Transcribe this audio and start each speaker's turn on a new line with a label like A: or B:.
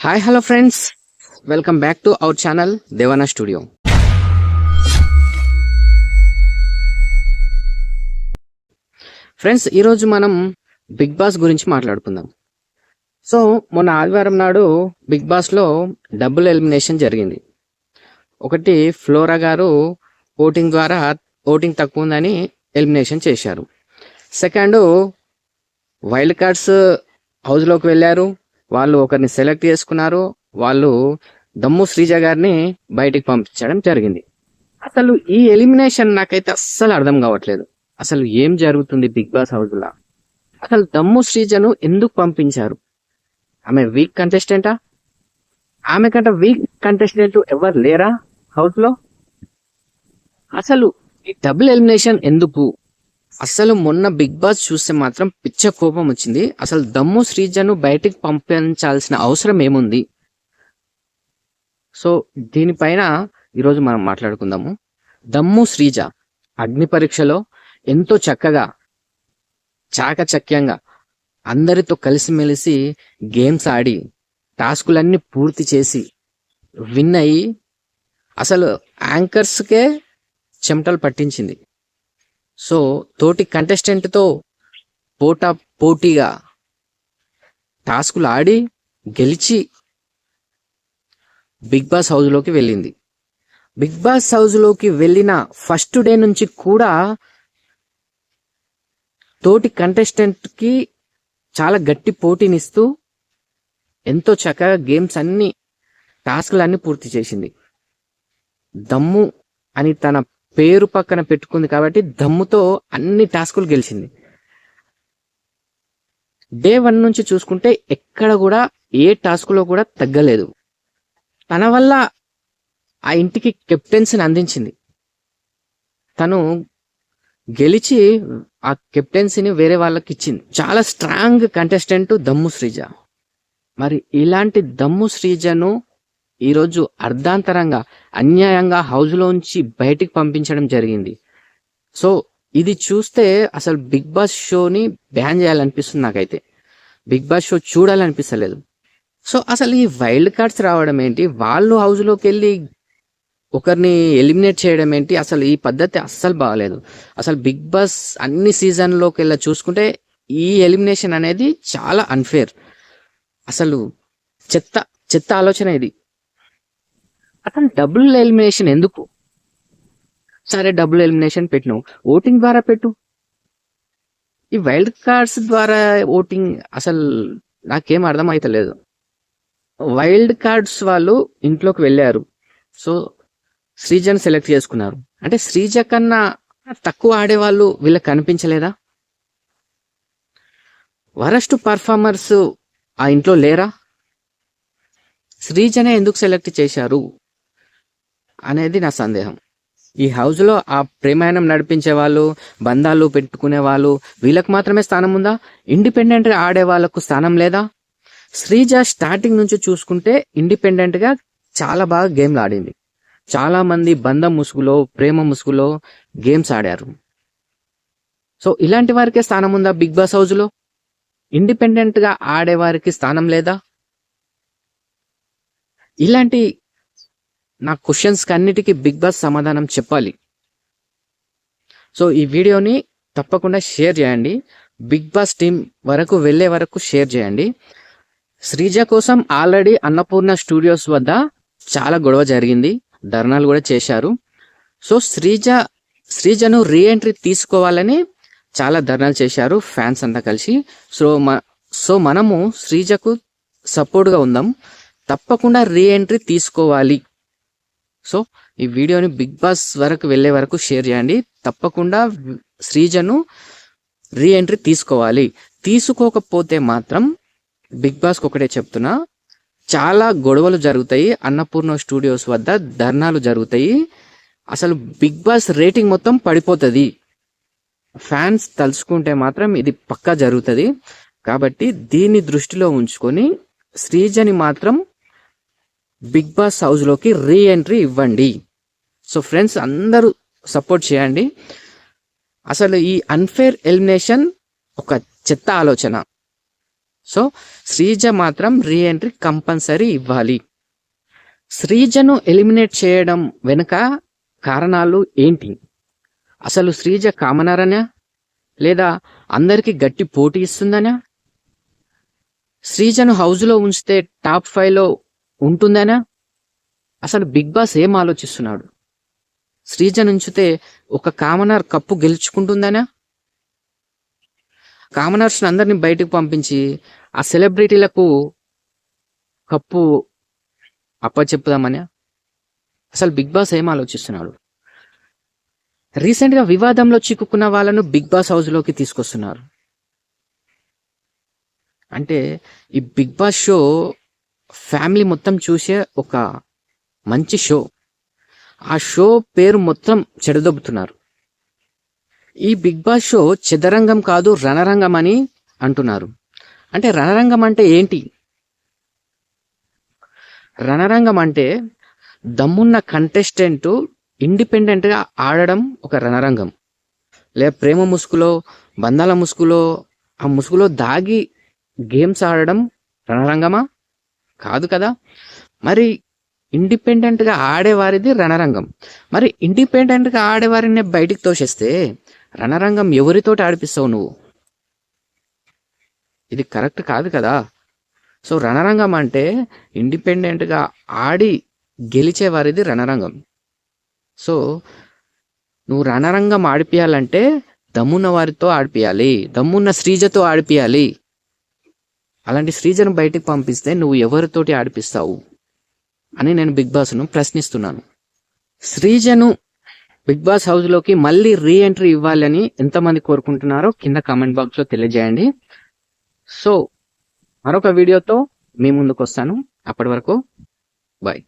A: Hi hello friends, welcome back to our channel Devana studio. Friends, ఈరోజు మనం big boss గురించి మాట్లాడుకుందాం. సో మొన్న ఆదివారం నాడు బిగ్ బాస్లో డబుల్ ఎలిమినేషన్ జరిగింది. ఒకటి, ఫ్లోరా గారు ఓటింగ్ ద్వారా ఓటింగ్ తక్కువ ఉందని ఎలిమినేషన్ చేశారు. సెకండ్, వైల్డ్ కార్డ్స్ హౌస్లోకి వెళ్ళారు. వాళ్ళు ఒకరిని సెలెక్ట్ చేసుకున్నారు. వాళ్ళు దమ్ము శ్రీజ గారిని బయటికి పంపించడం జరిగింది. అసలు ఈ ఎలిమినేషన్ నాకైతే అస్సలు అర్థం కావట్లేదు. అసలు ఏం జరుగుతుంది బిగ్ బాస్ హౌస్లో? అసలు దమ్ము శ్రీజను ఎందుకు పంపించారు? ఆమె వీక్ కంటెస్టెంటా? ఆమె కంటే వీక్ కంటెస్టెంట్ ఎవరు లేరా హౌస్లో? అసలు ఈ డబుల్ ఎలిమినేషన్ ఎందుకు? అసలు మొన్న బిగ్ బాస్ చూస్తే మాత్రం పిచ్చ కోపం వచ్చింది. అసలు దమ్ము శ్రీజను బయటికి పంపించాల్సిన అవసరం ఏముంది? సో దీనిపైన ఈరోజు మనం మాట్లాడుకుందాము. దమ్ము శ్రీజ అగ్ని పరీక్షలో ఎంతో చక్కగా చాకచక్యంగా అందరితో కలిసిమెలిసి గేమ్స్ ఆడి టాస్కులన్నీ పూర్తి చేసి విన్ అయ్యి అసలు యాంకర్స్కే చెమటలు పట్టించింది. సో తోటి కంటెస్టెంట్తో పోటీగా టాస్కులు ఆడి గెలిచి బిగ్ బాస్ హౌస్లోకి వెళ్ళింది. బిగ్ బాస్ హౌస్లోకి వెళ్ళిన ఫస్ట్ డే నుంచి కూడా తోటి కంటెస్టెంట్కి చాలా గట్టి పోటీనిస్తూ ఎంతో చక్కగా గేమ్స్ అన్ని టాస్కులు అన్ని పూర్తి చేసింది. దమ్ము అని తన పేరు పక్కన పెట్టుకుంది కాబట్టి దమ్ముతో అన్ని టాస్కులు గెలిచింది. డే 1 నుంచి చూసుకుంటే ఎక్కడ కూడా ఏ టాస్కులో కూడా తగ్గలేదు. తన వల్ల ఆ ఇంటికి కెప్టెన్సీని అందించింది. తను గెలిచి ఆ కెప్టెన్సీని వేరే వాళ్ళకి ఇచ్చింది. చాలా స్ట్రాంగ్ కంటెస్టెంట్ దమ్ము శ్రీజ. మరి ఇలాంటి దమ్ము శ్రీజను ఈరోజు అర్ధాంతరంగా అన్యాయంగా హౌస్లోంచి బయటికి పంపించడం జరిగింది. సో ఇది చూస్తే అసలు బిగ్ బాస్ షోని బ్యాన్ చేయాలనిపిస్తుంది నాకైతే. బిగ్ బాస్ షో చూడాలనిపిస్తలేదు. సో అసలు ఈ వైల్డ్ కార్డ్స్ రావడం ఏంటి? వాళ్ళు హౌస్లోకి వెళ్ళి ఒకరిని ఎలిమినేట్ చేయడం ఏంటి? అసలు ఈ పద్ధతి అస్సలు బాగాలేదు. అసలు బిగ్ బాస్ అన్ని సీజన్లోకి వెళ్ళి చూసుకుంటే ఈ ఎలిమినేషన్ అనేది చాలా అన్ఫేర్. అసలు చెత్త ఆలోచన ఇది. అసలు డబుల్ ఎలిమినేషన్ ఎందుకు? సరే, డబుల్ ఎలిమినేషన్ పెట్టినావు, ఓటింగ్ ద్వారా పెట్టు. ఈ వైల్డ్ కార్డ్స్ ద్వారా ఓటింగ్ అసలు నాకేం అర్థమైతలేదు. వైల్డ్ కార్డ్స్ వాళ్ళు ఇంట్లోకి వెళ్ళారు. సో శ్రీజను సెలెక్ట్ చేసుకున్నారు. అంటే శ్రీజ కన్నా తక్కువ ఆడేవాళ్ళు వీళ్ళకి కనిపించలేదా? వరస్ట్ పర్ఫార్మర్స్ ఆ ఇంట్లో లేరా? శ్రీజనే ఎందుకు సెలెక్ట్ చేశారు అనేది నా సందేహం. ఈ హౌస్లో ఆ ప్రేమాయణం నడిపించే వాళ్ళు, బంధాలు పెట్టుకునే వాళ్ళు, వీళ్ళకి మాత్రమే స్థానం ఉందా? ఇండిపెండెంట్గా ఆడే వాళ్ళకు స్థానం లేదా? శ్రీజ స్టార్టింగ్ నుంచి చూసుకుంటే ఇండిపెండెంట్గా చాలా బాగా గేమ్లు ఆడింది. చాలా మంది బంధం ముసుగులో, ప్రేమ ముసుగులో గేమ్స్ ఆడారు. సో ఇలాంటి వారికే స్థానం ఉందా బిగ్ బాస్ హౌస్లో? ఇండిపెండెంట్గా ఆడేవారికి స్థానం లేదా? ఇలాంటి నా క్వశ్చన్స్కి అన్నిటికీ బిగ్ బాస్ సమాధానం చెప్పాలి. సో ఈ వీడియోని తప్పకుండా షేర్ చేయండి. బిగ్ బాస్ టీం వరకు వెళ్ళే వరకు షేర్ చేయండి. శ్రీజ కోసం ఆల్రెడీ అన్నపూర్ణ స్టూడియోస్ వద్ద చాలా గొడవ జరిగింది, ధర్నాలు కూడా చేశారు. సో శ్రీజను రీఎంట్రీ తీసుకోవాలని చాలా ధర్నాలు చేశారు ఫ్యాన్స్ అంతా కలిసి. సో మనము శ్రీజకు సపోర్ట్గా ఉందాం. తప్పకుండా రీఎంట్రీ తీసుకోవాలి. సో ఈ వీడియోని బిగ్ బాస్ వరకు వెళ్ళే వరకు షేర్ చేయండి. తప్పకుండా శ్రీజను రీఎంట్రీ తీసుకోవాలి. తీసుకోకపోతే మాత్రం బిగ్ బాస్కి ఒకటే చెప్తున్నా, చాలా గొడవలు జరుగుతాయి. అన్నపూర్ణ స్టూడియోస్ వద్ద ధర్నాలు జరుగుతాయి. అసలు బిగ్ బాస్ రేటింగ్ మొత్తం పడిపోతుంది. ఫ్యాన్స్ తలుచుకుంటే మాత్రం ఇది పక్కా జరుగుతుంది. కాబట్టి దీన్ని దృష్టిలో ఉంచుకొని శ్రీజని మాత్రం బిగ్ బాస్ హౌస్లోకి రీఎంట్రీ ఇవ్వండి. సో ఫ్రెండ్స్, అందరూ సపోర్ట్ చేయండి. అసలు ఈ అన్ఫేర్ ఎలిమినేషన్ ఒక చెత్త ఆలోచన. సో శ్రీజ మాత్రం రీ ఎంట్రీ కంపల్సరీ ఇవ్వాలి. శ్రీజను ఎలిమినేట్ చేయడం వెనుక కారణాలు ఏంటి? అసలు శ్రీజ కామనరనా, లేదా అందరికి గట్టి పోటీ ఇస్తుందనా, శ్రీజను హౌస్లో ఉంచితే టాప్ 5లో ఉంటుందనా? అసలు బిగ్ బాస్ ఏం ఆలోచిస్తున్నాడు? శ్రీజను ఉంచితే ఒక కామనర్ కప్పు గెలుచుకుంటుందనా? కామనర్స్ అందరినీ బయటకు పంపించి ఆ సెలబ్రిటీలకు కప్పు అప్పచెప్పుదామని? అసలు బిగ్ బాస్ ఏం ఆలోచిస్తున్నాడు? రీసెంట్ గా వివాదంలో చిక్కుకున్న వాళ్ళను బిగ్ బాస్ హౌస్ లోకి తీసుకొస్తున్నారు. అంటే ఈ బిగ్ బాస్ షో ఫ్యామిలీ మొత్తం చూసే ఒక మంచి షో. ఆ షో పేరు మొత్తం చెడదొబ్బుతున్నారు. ఈ బిగ్ బాస్ షో చదరంగం కాదు రణరంగం అని అంటున్నారు. అంటే రణరంగం అంటే ఏంటి? రణరంగం అంటే దమ్మున్న కంటెస్టెంట్ ఇండిపెండెంట్ గా ఆడడం ఒక రణరంగం. లేదా ప్రేమ ముసుగులో, బంధాల ముసుగులో, ఆ ముసుగులో దాగి గేమ్స్ ఆడడం రణరంగమా? కాదు కదా. మరి ఇండిపెండెంట్ గా ఆడేవారిది రణరంగం. మరి ఇండిపెండెంట్ గా ఆడేవారిని బయటికి తోసేస్తే రణరంగం ఎవరితోటి ఆడిపిస్తావు నువ్వు? ఇది కరెక్ట్ కాదు కదా. సో రణరంగం అంటే ఇండిపెండెంట్ గా ఆడి గెలిచే వారిది రణరంగం. సో నువ్వు రణరంగం ఆడిపియాలంటే దమ్మున్న వారితో ఆడిపియాలి, దమ్మున్న శ్రీజతో ఆడిపియాలి. అలాంటి శ్రీజను బయటికి పంపిస్తే నువ్వు ఎవరితోటి ఆడిపిస్తావు అని నేను బిగ్ బాస్ను ప్రశ్నిస్తున్నాను. శ్రీజను బిగ్ బాస్ హౌస్లోకి మళ్ళీ రీ ఎంట్రీ ఇవ్వాలని ఎంతమంది కోరుకుంటున్నారో కింద కామెంట్ బాక్స్లో తెలియజేయండి. సో మరొక వీడియోతో మీ ముందుకు వస్తాను. అప్పటి వరకు బాయ్.